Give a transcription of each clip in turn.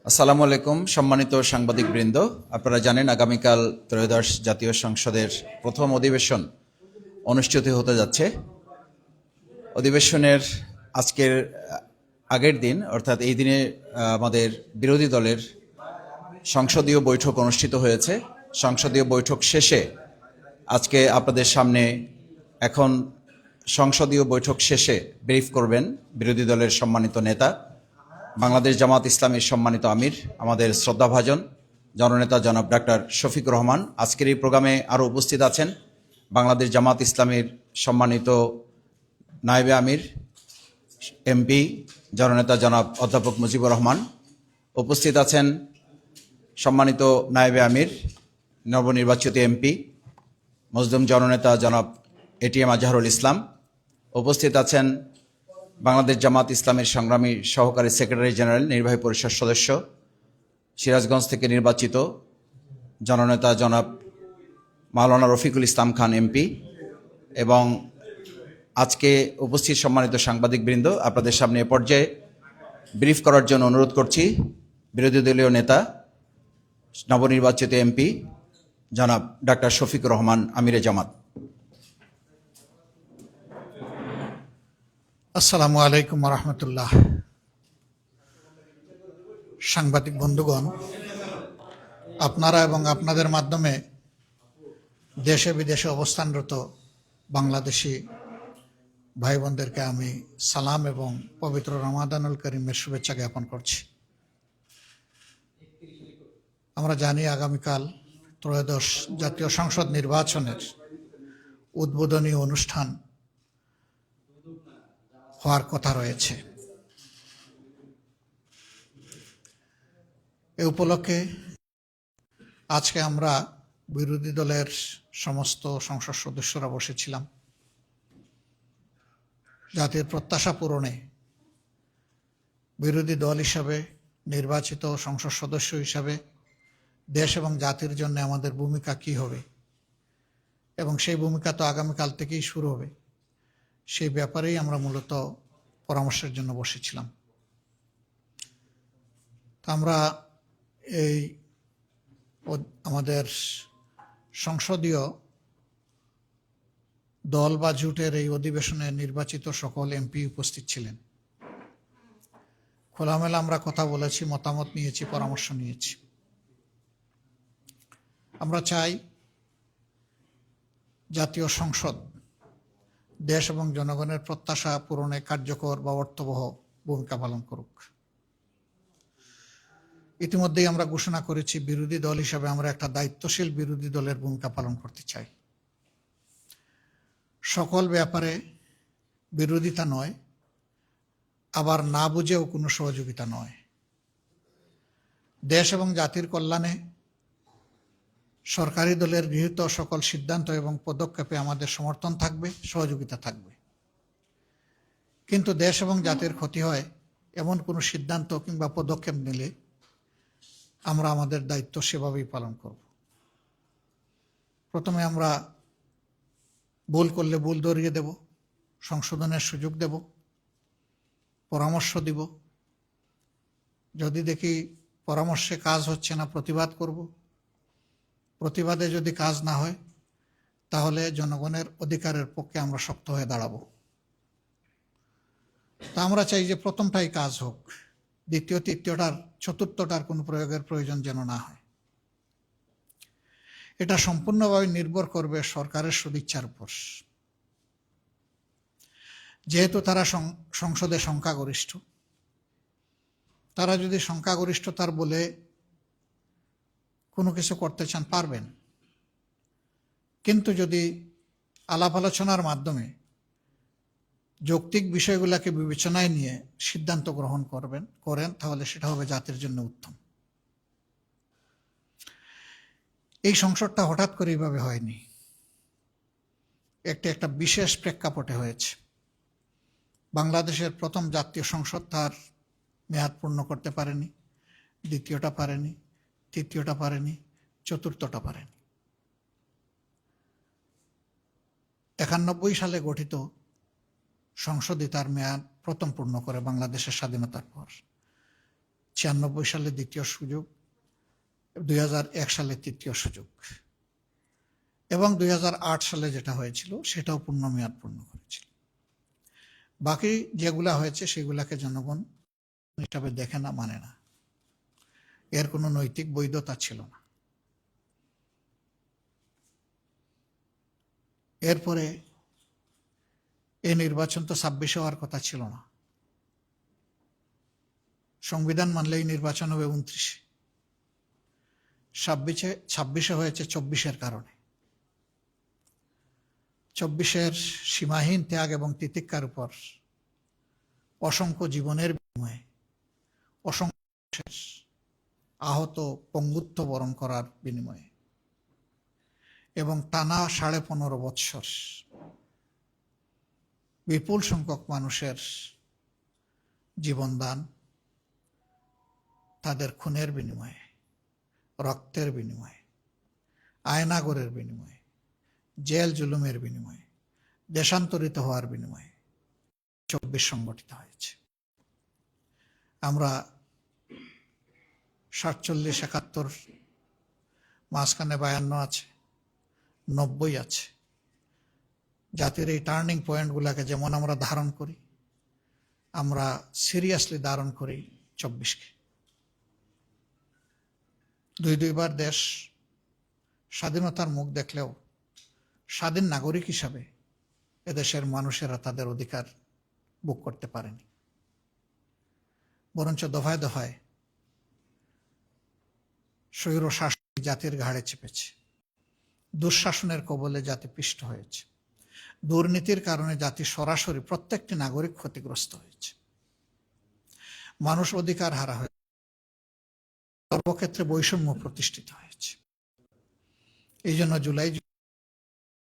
আসসালামু আলাইকুম সম্মানিত সাংবাদিকবৃন্দ, আপনারা জানেন আগামীকাল ত্রয়োদশ জাতীয় সংসদের প্রথম অধিবেশন অনুষ্ঠিত হতে যাচ্ছে। অধিবেশনের আজকের আগের দিন অর্থাৎ এই দিনে আমাদের বিরোধী দলের সংসদীয় বৈঠক অনুষ্ঠিত হয়েছে। সংসদীয় বৈঠক শেষে আজকে আপনাদের সামনে এখন সংসদীয় বৈঠক শেষে ব্রিফ করবেন বিরোধী দলের সম্মানিত নেতা, বাংলাদেশ জামাত ইসলামীর সম্মানিত আমির, আমাদের শ্রদ্ধাভাজন জননেতা জনাব ডাক্তার শফিকুর রহমান। আজকের এই প্রোগ্রামে আরও উপস্থিত আছেন বাংলাদেশ জামাত ইসলামীর সম্মানিত নায়েবে আমির এমপি জননেতা জনাব অধ্যাপক মুজিবুর রহমান। উপস্থিত আছেন সম্মানিত নায়েবে আমির নবনির্বাচিত এমপি মজলুম জননেতা জনাব এটিএম আজহারুল ইসলাম। উপস্থিত আছেন বাংলাদেশ জামাত ইসলামের সংগ্রামী সহকারী সেক্রেটারি জেনারেল নির্বাহী পরিষদ সদস্য সিরাজগঞ্জ থেকে নির্বাচিত জননেতা জনাব মাওলানা রফিকুল ইসলাম খান এমপি। এবং আজকে উপস্থিত সম্মানিত সাংবাদিকবৃন্দ, আপনাদের সামনে এ পর্যায়ে ব্রিফ করার জন্য অনুরোধ করছি বিরোধী দলীয় নেতা নবনির্বাচিত এমপি জনাব ডাক্তার শফিকুর রহমান আমিরে জামাত। আসসালামু আলাইকুম রহমতুল্লাহ। সাংবাদিক বন্ধুগণ, আপনারা এবং আপনাদের মাধ্যমে দেশে বিদেশে অবস্থানরত বাংলাদেশি ভাই বোনদেরকে আমি সালাম এবং পবিত্র রমাদানুল করিমের শুভেচ্ছা জ্ঞাপন করছি। আমরা জানি আগামীকাল ত্রয়োদশ জাতীয় সংসদ নির্বাচনের উদ্বোধনী অনুষ্ঠান হওয়ার কথা রয়েছে। এ উপলক্ষে আজকে আমরা বিরোধী দলের সমস্ত সংসদ সদস্যরা বসেছিলাম জাতির প্রত্যাশা পূরণে। বিরোধী দল হিসাবে, নির্বাচিত সংসদ সদস্য হিসাবে দেশ এবং জাতির জন্য আমাদের ভূমিকা কী হবে এবং সেই ভূমিকা তো আগামীকাল থেকেই শুরু হবে, সেই ব্যাপারেই আমরা মূলত পরামর্শের জন্য বসেছিলাম। আমরা এই আমাদের সংসদীয় দল বা জোটের এই অধিবেশনে নির্বাচিত সকল এমপি উপস্থিত ছিলেন। খোলামেলা আমরা কথা বলেছি, মতামত নিয়েছি, পরামর্শ নিয়েছি। আমরা চাই জাতীয় সংসদ দেশ এবং জনগণের প্রত্যাশা পূরণে কার্যকর বা অর্থবহ ভূমিকা পালন করুক। ইতিমধ্যেই আমরা ঘোষণা করেছি বিরোধী দল হিসাবে আমরা একটা দায়িত্বশীল বিরোধী দলের ভূমিকা পালন করতে চাই। সকল ব্যাপারে বিরোধিতা নয়, আবার না বুঝেও কোনো সহযোগিতা নয়। দেশ এবং জাতির কল্যাণে সরকারি দলের গৃহীত সকল সিদ্ধান্ত এবং পদক্ষেপে আমাদের সমর্থন থাকবে, সহযোগিতা থাকবে। কিন্তু দেশ এবং জাতির ক্ষতি হয় এমন কোনো সিদ্ধান্ত কিংবা পদক্ষেপ নিলে আমরা আমাদের দায়িত্ব সেভাবেই পালন করব। প্রথমে আমরা ভুল করলে ভুল ধরিয়ে দেব, সংশোধনের সুযোগ দেব, পরামর্শ দিব। যদি দেখি পরামর্শে কাজ হচ্ছে না, প্রতিবাদ করব। প্রতিবাদে যদি কাজ না হয় তাহলে জনগণের অধিকারের পক্ষে আমরা শক্ত হয়ে দাঁড়াবো। তা আমরা চাই যে প্রথমটাই কাজ হোক, দ্বিতীয়, তৃতীয়টার, চতুর্থটার কোনো প্রয়োগের প্রয়োজন যেন না হয়। এটা সম্পূর্ণভাবে নির্ভর করবে সরকারের সদিচ্ছার উপর। যেহেতু তারা সংসদে সংখ্যাগরিষ্ঠ, তারা যদি সংখ্যাগরিষ্ঠতার বলে কোনো কিছু করতে চান পারবেন। কিন্তু যদি আলাপ আলোচনার মাধ্যমে যৌক্তিক বিষয়গুলোকে বিবেচনায় নিয়ে সিদ্ধান্ত গ্রহণ করেন তাহলে সেটা হবে জাতির জন্য উত্তম। এই সংসদটা হঠাৎ করে এইভাবে হয়নি, একটা বিশেষ প্রেক্ষাপটে হয়েছে। বাংলাদেশের প্রথম জাতীয় সংসদ তার মেয়াদ পূর্ণ করতে পারেনি, দ্বিতীয়টা পারেনি, তৃতীয়টা পারেনি, চতুর্থটা পারেনি। 91 সালে গঠিত সংসদই তার মেয়াদ প্রথম পূর্ণ করে বাংলাদেশের স্বাধীনতার পর। 96 সালে দ্বিতীয় সুযোগ, 2001 সালে তৃতীয় সুযোগ এবং 2008 সালে যেটা হয়েছিল সেটাও পূর্ণমেয়াদ পূর্ণ করেছিল। বাকি যেগুলা হয়েছে সেগুলাকে জনগণ হিসাবে দেখে না, মানে না, এর কোনো নৈতিক বৈধতা ছিল না। এরপরে এই নির্বাচন তো 26 হওয়ার কথা ছিল না। সংবিধান মানলে এই নির্বাচন হবে 29। 26 হয়েছে 24-এর কারণে। 24-এর সীমাহীন ত্যাগ এবং তিতিক্ষার উপর অসংখ্য জীবনের বিনিময়ে, অসংখ্য আহত পঙ্গুত্ব বরণ করার বিনিময়ে এবং টানা 15.5 বৎসর বিপুল সংখ্যক মানুষের জীবনদান, তাদের খুনের বিনিময়ে, রক্তের বিনিময়ে, আয়নাগরের বিনিময়ে, জেল জুলুমের বিনিময়ে, দেশান্তরিত হওয়ার বিনিময়ে 24 সংগঠিত হয়েছে। আমরা 47, 71, মাঝখানে 52 আছে, 90 আছে। জাতির এই টার্নিং পয়েন্টগুলোকে যেমন আমরা ধারণ করি, আমরা সিরিয়াসলি ধারণ করি 24-কে। দুইবার দেশ স্বাধীনতার মুখ দেখলেও স্বাধীন নাগরিক হিসাবে এদেশের মানুষেরা তাদের অধিকার ভোগ করতে পারেনি, বরঞ্চ দফায় দফায় স্বৈর শাসন জাতির ঘাড়ে চেপেছে, দুঃশাসনের কবলে জাতি পিষ্ট হয়েছে, দুর্নীতির কারণে জাতি সরাসরি প্রত্যেকটি নাগরিক ক্ষতিগ্রস্ত হয়েছে, মানুষ অধিকার হারা হয়েছে, সর্বক্ষেত্রে বৈষম্য প্রতিষ্ঠিত হয়েছে। এই জন্য জুলাই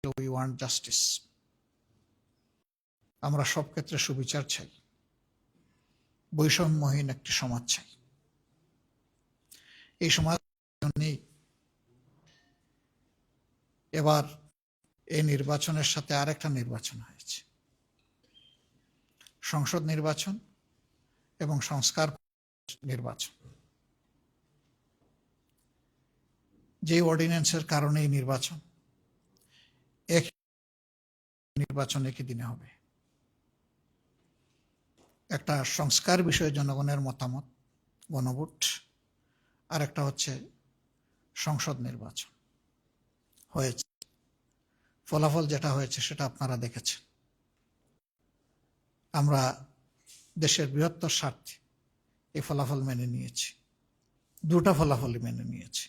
উই ওয়ান্ট জাস্টিস, আমরা সব ক্ষেত্রে সুবিচার চাই, বৈষম্যহীন একটি সমাজ চাই। এই সমাজ জন্যই এবার এই নির্বাচনের সাথে আরেকটা নির্বাচন হয়েছে, সংসদ নির্বাচন এবং সংস্কার নির্বাচন। যে অর্ডিন্যান্সের কারণে এই নির্বাচন, নির্বাচন একই দিনে হবে। একটা সংস্কার বিষয়ে জনগণের মতামত, গণভোট, আর একটা হচ্ছে সংসদ নির্বাচন হয়েছে। ফলাফল যেটা হয়েছে সেটা আপনারা দেখেছেন। আমরা দেশের বৃহত্তর স্বার্থে এই ফলাফল মেনে নিয়েছি, দুটা ফলাফলই মেনে নিয়েছি।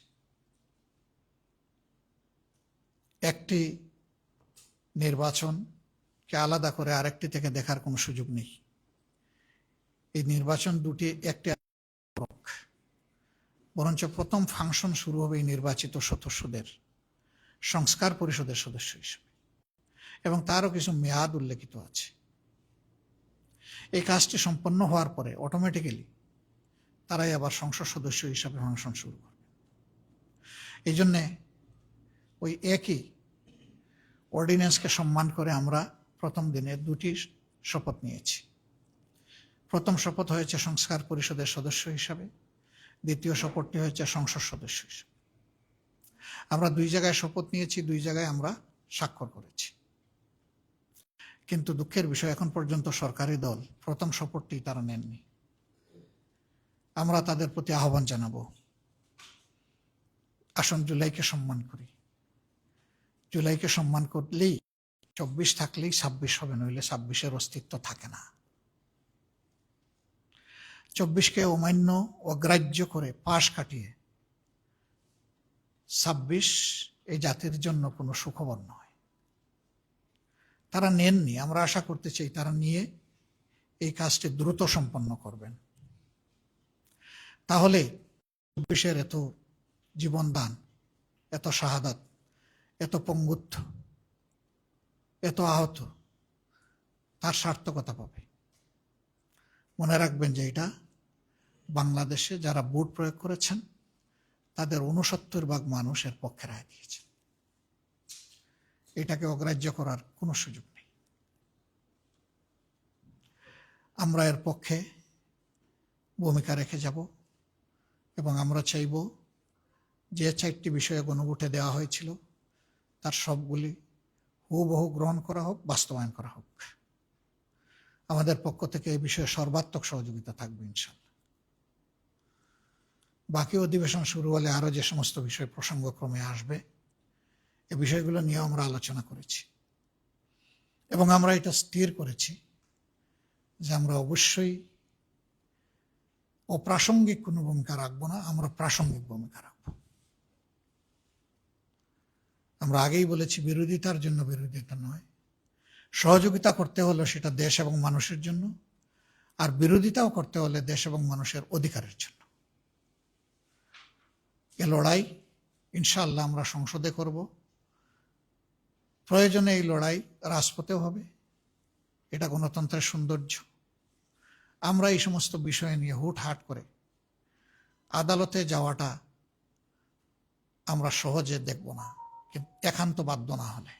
একটি নির্বাচনকে আলাদা করে আরেকটি থেকে দেখার কোনো সুযোগ নেই। এই নির্বাচন দুটি একটি, বরঞ্চ প্রথম ফাংশন শুরু হবে এই নির্বাচিত সদস্যদের সংস্কার পরিষদের সদস্য হিসেবে, এবং তারও কিছু মেয়াদ উল্লেখিত আছে। এই কাজটি সম্পন্ন হওয়ার পরে অটোমেটিক্যালি তারাই আবার সংসদ সদস্য হিসাবে ফাংশন শুরু করবে। এই জন্যে ওই একই অর্ডিন্যান্সকে সম্মান করে আমরা প্রথম দিনে দুটি শপথ নিয়েছি। প্রথম শপথ হয়েছে সংস্কার পরিষদের সদস্য হিসাবে, দ্বিতীয় শপথটি হয়েছে সংসদ সদস্য হিসাবে। আমরা দুই জায়গায় শপথ নিয়েছি, দুই জায়গায় আমরা স্বাক্ষর করেছি। কিন্তু দুঃখের বিষয়, এখন পর্যন্ত সরকারি দল প্রথম শপথটি তারা নেননি। আমরা তাদের প্রতি আহ্বান জানাবো, আসুন জুলাইকে সম্মান করি। জুলাইকে সম্মান করলেই 24 থাকলেই 26 হবে, নইলে 26-এর অস্তিত্ব থাকে না। 24-কে অমান্য, অগ্রাহ্য করে পাশ কাটিয়ে 26 এই জাতির জন্য কোনো সুখবর নয়। তারা নেননি, আমরা আশা করতে চাই তারা নিয়ে এই কাজটি দ্রুত সম্পন্ন করবেন। তাহলে 24-এর এত জীবনদান, এত শাহাদাত, এত পঙ্গুত্ব, এত আহত, তার সার্থকতা পাবে। মনে রাখবেন যে এটা বাংলাদেশে যারা ভোট প্রয়োগ করেছেন তাদের 69% মানুষের পক্ষে রায় দিয়েছে। এটাকে অগ্রাহ্য করার কোনো সুযোগ নেই। আমরা এর পক্ষে ভূমিকা রেখে যাব। এবং আমরা চাইব যে 4টি বিষয়ে গণভোটে দেওয়া হয়েছিল তার সবগুলি হুবহু গ্রহণ করা হোক, বাস্তবায়ন করা হোক। আমাদের পক্ষ থেকে এই বিষয়ে সর্বাত্মক সহযোগিতা থাকবে ইনশাআল্লাহ। বাকি অধিবেশন শুরু হলে আরো যে সমস্ত বিষয় প্রসঙ্গক্রমে আসবে এই বিষয়গুলো নিয়ে আমরা আলোচনা করেছি এবং আমরা এটা স্থির করেছি যে আমরা অবশ্যই অপ্রাসঙ্গিক কোনো ভূমিকা রাখবো না, আমরা প্রাসঙ্গিক ভূমিকা রাখবো। আমরা আগেই বলেছি বিরোধিতার জন্য বিরোধিতা নয়, সহযোগিতা করতে হলে সেটা দেশ এবং মানুষের জন্য, আর বিরোধিতাও করতে হলে দেশ এবং মানুষের অধিকারের জন্য। এ লড়াই ইনশাআল্লাহ আমরা সংসদে করব, প্রয়োজনে এই লড়াই রাজপথেও হবে। এটা গণতন্ত্রের সৌন্দর্য। আমরা এই সমস্ত বিষয় নিয়ে হুটহাট করে আদালতে যাওয়াটা আমরা সহজে দেখব না, কিন্তু একান্ত বাধ্য না হলে।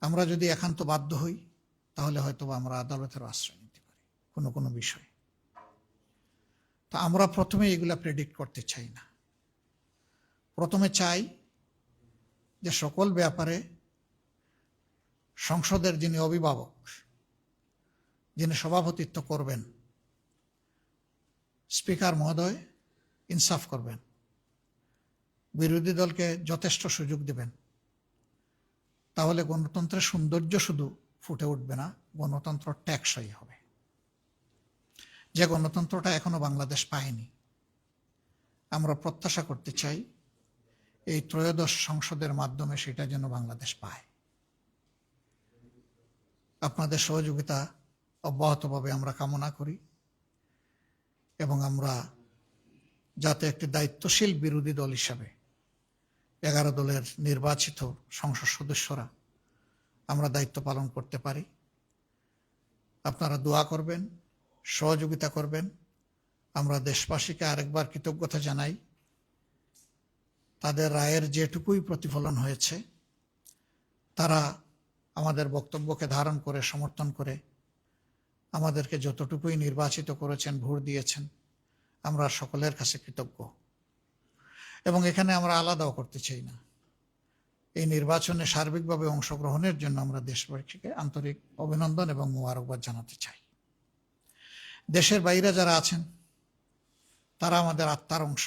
আমরা যদি একান্ত বাধ্য হই তাহলে হয়তো আমরা আদালতের আশ্রয় নিতে পারি কোনো কোনো বিষয়ে। তা আমরা প্রথমে এগুলা প্রেডিক্ট করতে চাই না। প্রথমে চাই যে সকল ব্যাপারে সংসদের যিনি অভিভাবক, যিনি সভাপতিত্ব করবেন, স্পিকার মহোদয় ইনসাফ করবেন, বিরোধী দলকে যথেষ্ট সুযোগ দেবেন। তাহলে গণতন্ত্রের সৌন্দর্য শুধু ফুটে উঠবে না, গণতন্ত্র টেকসই হবে। যে গণতন্ত্রটা এখনো বাংলাদেশ পায়নি, আমরা প্রত্যাশা করতে চাই এই ত্রয়োদশ সংসদের মাধ্যমে সেটা যেন বাংলাদেশ পায়। আপনাদের সহযোগিতা অব্যাহতভাবে আমরা কামনা করি এবং আমরা যাতে একটি দায়িত্বশীল বিরোধী দল হিসাবে 11 দলের নির্বাচিত সংসদ সদস্যরা আমরা দায়িত্ব পালন করতে পারি। আপনারা দোয়া করবেন, সহযোগিতা করবেন। আমরা দেশবাসীকে আরেকবার কৃতজ্ঞতা জানাই। তাদের রায়ের যেটুকুই প্রতিফলন হয়েছে, তারা আমাদের বক্তব্যকে ধারণ করে সমর্থন করে আমাদেরকে যতটুকুই নির্বাচিত করেছেন, ভোট দিয়েছেন, আমরা সকলের কাছে কৃতজ্ঞ। এবং এখানে আমরা আলাদাও করতে চাই না। এই নির্বাচনে সার্বিকভাবে অংশগ্রহণের জন্য আমরা দেশবাসীকে আন্তরিক অভিনন্দন এবং মোবারকবাদ জানাতে চাই। দেশের বাইরে যারা আছেন তারা আমাদের আত্মার অংশ।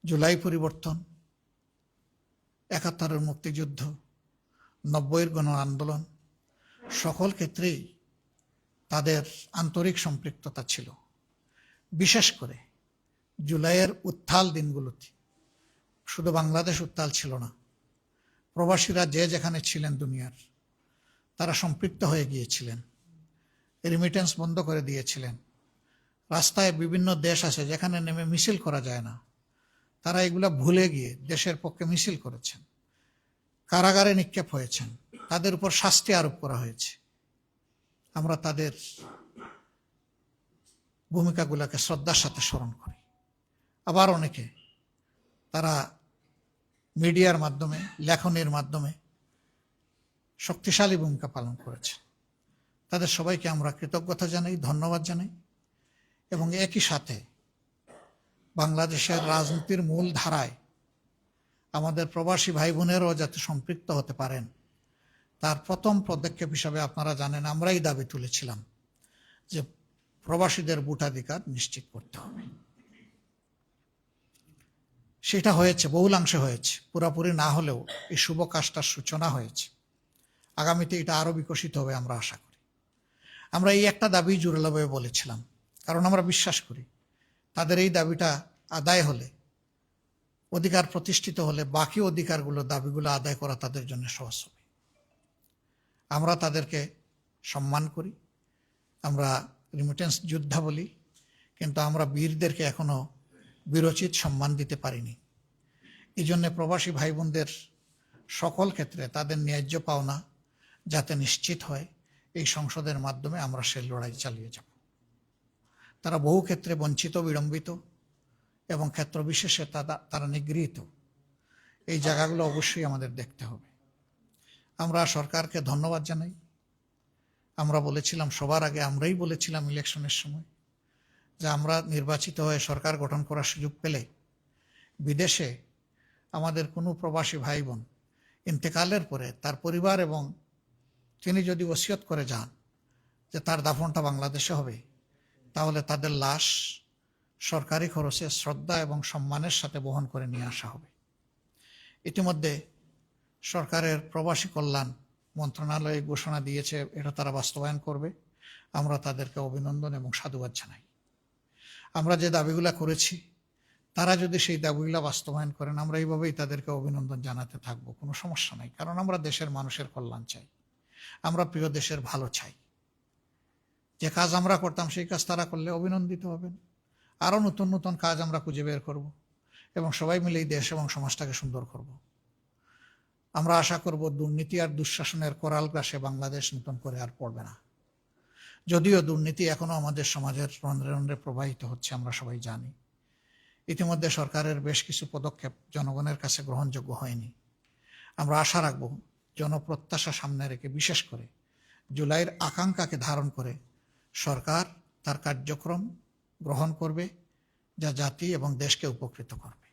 জুলাই পরিবর্তন, 71-এর মুক্তিযুদ্ধ, 90-এর গণ আন্দোলন, সকল ক্ষেত্রেই তাদের আন্তরিক সম্পৃক্ততা ছিল। বিশেষ করে জুলাইয়ের উত্তাল দিনগুলোতে শুধু বাংলাদেশ উত্তাল ছিল না, প্রবাসীরা যে যেখানে ছিলেন দুনিয়ার, তারা সম্পৃক্ত হয়ে গিয়েছিলেন, রেমিটেন্স বন্ধ করে দিয়েছিলেন। রাস্তায় বিভিন্ন দেশ আছে যেখানে নেমে মিছিল করা যায় না, তারা এগুলা ভুলে গিয়ে দেশের পক্ষে মিছিল করেছেন, কারাগারে নিক্ষেপ হয়েছেন, তাদের উপর শাস্তি আরোপ করা হয়েছে। আমরা তাদের ভূমিকাগুলোকে শ্রদ্ধার সাথে স্মরণ করি। আবার অনেকে তারা মিডিয়ার মাধ্যমে, লেখনের মাধ্যমে শক্তিশালী ভূমিকা পালন করেছে। তাদের সবাইকে আমরা কৃতজ্ঞতা জানাই, ধন্যবাদ জানাই। এবং একই সাথে বাংলাদেশের রাজনীতির মূল ধারায় আমাদের প্রবাসী ভাই বোনেরাও যাতে সম্পৃক্ত হতে পারেন, তার প্রথম পদক্ষেপ হিসাবে আপনারা জানেন আমরাই দাবি তুলেছিলাম যে প্রবাসীদের ভোটাধিকার নিশ্চিত করতে হবে। সেটা হয়েছে, বহুলাংশে হয়েছে, পুরাপুরি না হলেও এই শুভ কাজটার সূচনা হয়েছে। আগামীতে এটা আরো বিকশিত হবে আমরা আশা করি। আমরা এই একটা দাবি জোরালোভাবে বলেছিলাম, কারণ আমরা বিশ্বাস করি তাদের এই দাবিটা আদায় হলে, অধিকার প্রতিষ্ঠিত হলে, বাকি অধিকারগুলো, দাবিগুলো আদায় করা তাদের জন্য সহজ হবে। আমরা তাদেরকে সম্মান করি, আমরা রেমিটেন্স যোদ্ধা বলি, কিন্তু আমরা বীরদেরকে এখনো বীরোচিত সম্মান দিতে পারিনি। এই জন্য প্রবাসী ভাই বোনদের সকল ক্ষেত্রে তাদের ন্যায্য পাওনা যাতে নিশ্চিত হয়, এই সংসদের মাধ্যমে আমরা সেই লড়াই চালিয়ে যাব। তারা বহু ক্ষেত্রে বঞ্চিত, বিড়ম্বিত এবং ক্ষেত্র বিশেষে তারা নিগৃহীত। এই জায়গাগুলো অবশ্যই আমাদের দেখতে হবে। আমরা সরকারকে ধন্যবাদ জানাই। আমরা বলেছিলাম, সবার আগে আমরাই বলেছিলাম ইলেকশনের সময় যে আমরা নির্বাচিত হয়ে সরকার গঠন করার সুযোগ পেলে বিদেশে আমাদের কোনো প্রবাসী ভাই বোন ইন্তেকালের পরে তার পরিবার এবং তিনি যদি ওসিয়ত করে যান যে তার দাফনটা বাংলাদেশে হবে, তাহলে তাদের লাশ সরকারি খরচে শ্রদ্ধা এবং সম্মানের সাথে বহন করে নিয়ে আসা হবে। ইতিমধ্যে সরকারের প্রবাসী কল্যাণ মন্ত্রণালয় ঘোষণা দিয়েছে, এটা তারা বাস্তবায়ন করবে। আমরা তাদেরকে অভিনন্দন এবং সাধুবাদ জানাই। আমরা যে দাবিগুলা করেছি তারা যদি সেই দাবিগুলা বাস্তবায়ন করেন, আমরা এইভাবেই তাদেরকে অভিনন্দন জানাতে থাকবো, কোনো সমস্যা নাই। কারণ আমরা দেশের মানুষের কল্যাণ চাই, আমরা প্রিয় দেশের ভালো চাই। যে কাজ আমরা করতাম সেই কাজ তারা করলে অভিনন্দিত হবেন। আরও নতুন নতুন কাজ আমরা খুঁজে বের করব এবং সবাই মিলে এই দেশ এবং সমাজটাকে সুন্দর করব। আমরা আশা করব দুর্নীতি আর দুঃশাসনের করাল গ্রাসে বাংলাদেশ নতুন করে আর পড়বে না। যদিও দুর্নীতি এখনো আমাদের সমাজের রন্ধ্রে রন্ধ্রে প্রবাহিত হচ্ছে, আমরা সবাই জানি। ইতিমধ্যে সরকারের বেশ কিছু পদক্ষেপ জনগণের কাছে গ্রহণযোগ্য হয়নি। আমরা আশা রাখব জনপ্রত্যাশা সামনে রেখে, বিশেষ করে জুলাইয়ের আকাঙ্ক্ষাকে ধারণ করে সরকার তার কার্যক্রম গ্রহণ করবে যা জাতি এবং দেশকে উপকৃত করবে।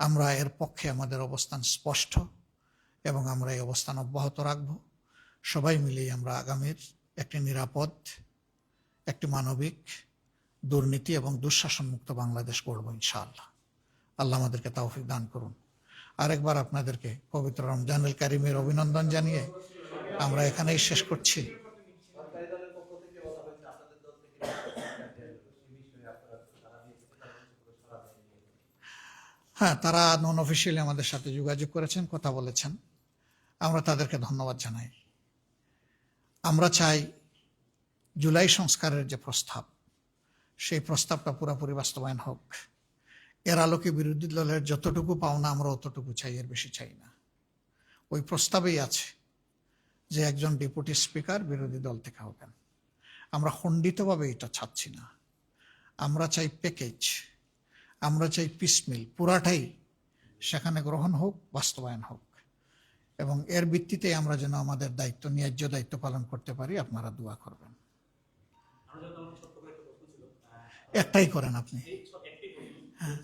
আমরা এর পক্ষে আমাদের অবস্থান স্পষ্ট এবং আমরা এই অবস্থান অব্যাহত রাখব। সবাই মিলেই আমরা আগামীর একটি নিরাপদ, একটি মানবিক, দুর্নীতি এবং দুঃশাসন মুক্ত বাংলাদেশ গড়ব ইনশাআল্লাহ। আল্লাহ আমাদেরকে তৌফিক দান করুন। আরেকবার আপনাদেরকে পবিত্র রমজানুল কারীমের অভিনন্দন জানিয়ে আমরা এখানেই শেষ করছি। হ্যাঁ, তারা নন অফিসিয়ালি আমাদের সাথে যোগাযোগ করেছেন, কথা বলেছেন, আমরা তাদেরকে ধন্যবাদ জানাই। আমরা চাই জুলাই সংস্কারের যে প্রস্তাব, সেই প্রস্তাবটা পুরোপুরি বাস্তবায়ন হোক। এর আলোকে বিরোধী দলের যতটুকু পাওনা আমরা অতটুকু চাই, এর বেশি চাই না। ওই প্রস্তাবেই আছে যে একজন ডেপুটি স্পিকার বিরোধী দল থেকে হবেন। আমরা খণ্ডিতভাবে এটা চাচ্ছি না, আমরা চাই প্যাকেজ, আমরা চাই পিসমিল, পুরাটাই সেখানে গ্রহণ হোক, বাস্তবায়ন হোক, এবং এর ভিত্তিতে আমরা যেন আমাদের দায়িত্ব, ন্যায্য দায়িত্ব পালন করতে পারি। আপনারা দোয়া করবেন। একটাই করেন আপনি। হ্যাঁ,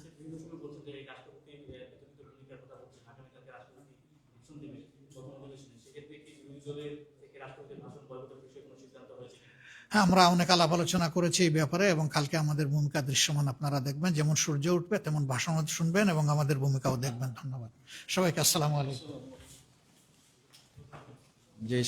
হ্যাঁ, আমরা অনেক আলাপ আলোচনা করেছি এই ব্যাপারে এবং কালকে আমাদের ভূমিকা দৃশ্যমান আপনারা দেখবেন। যেমন সূর্য উঠবে তেমন ভাষণ শুনবেন এবং আমাদের ভূমিকাও দেখবেন। ধন্যবাদ সবাইকে। আসসালামু আলাইকুম। যে